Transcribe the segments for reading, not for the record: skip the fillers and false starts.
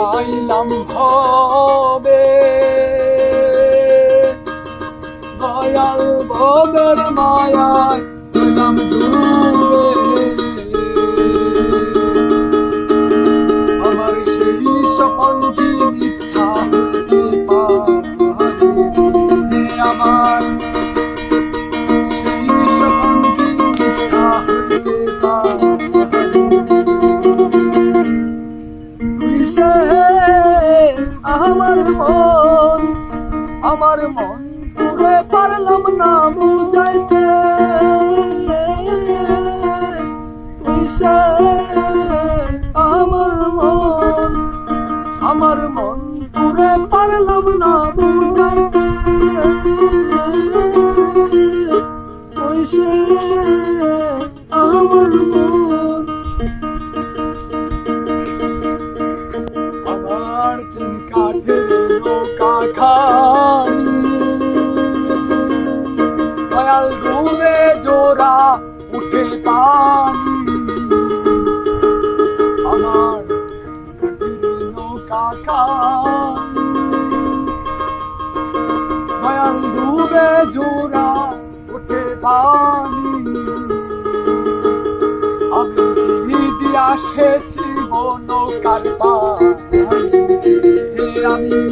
পাইলাম ভবে দয়াল ভবের মায়ায় হইলাম ডুবে আমার সেই স্বপন কি মিথ্যা হইতে পারে আমার সেই স্বপন কি মিথ্যা হইতে পারে আমার মন পুরে পারলাম না বুঝাইতে আমার মন পুরে পারলাম না বুঝাইতে আমার মন আমার তিন কাঠের নৌকা খানি দয়াল ডুবে জোড়া উঠে পানি আমার নৌকা খানি দয়াল ডুবে জোড়া উঠে পানি আমি দিয়ে এসেছি নৌকার পানি আমি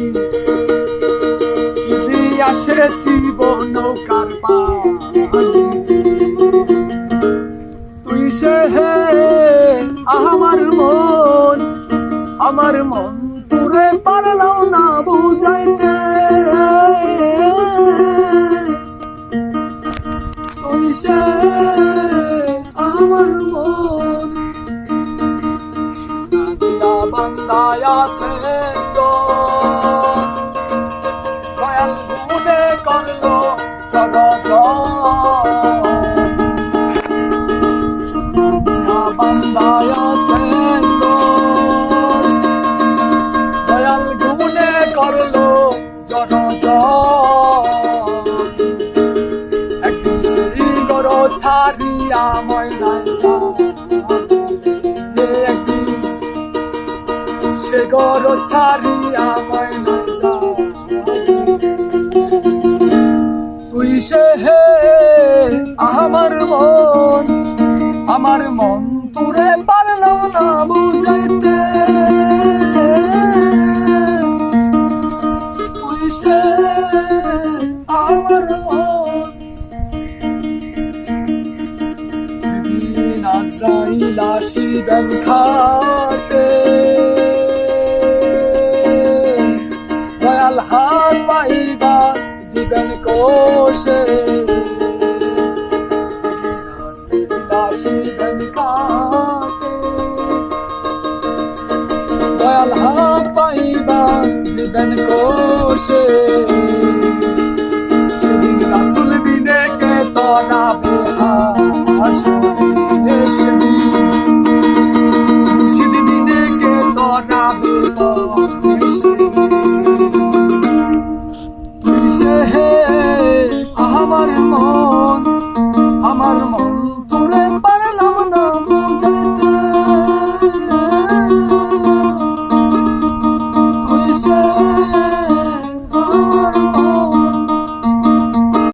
এসেছি নৌকার পানি তুই সে হে আমার মন পুরে পারলাম না বুঝাইতে তুই সে আমার মন বান্দায় আছে দয়াল গুণে করলো জগৎ বান্দায় আছে দয়াল গুণে করলো জগৎ একদিন সেই গর ছাড়িয়া ময়নায় একদিন সে গর ছাড়িয়া ময়নায় তুই সে হে আমার মন তুরে পারলাম না বুঝাইতে তুই সে আমার মন যেদিন আজরাইল আসিবেন খাটে দয়াল হাত পাইবা দিবেন কোষে আসিবেন কাটে দয়াল হাত পাইবা দিবেন কোষে সেদিন রাসূল বিনে কে তরাবে হাসরে সেদিন বিনে কে তরাবে তুই সে হে আমার মন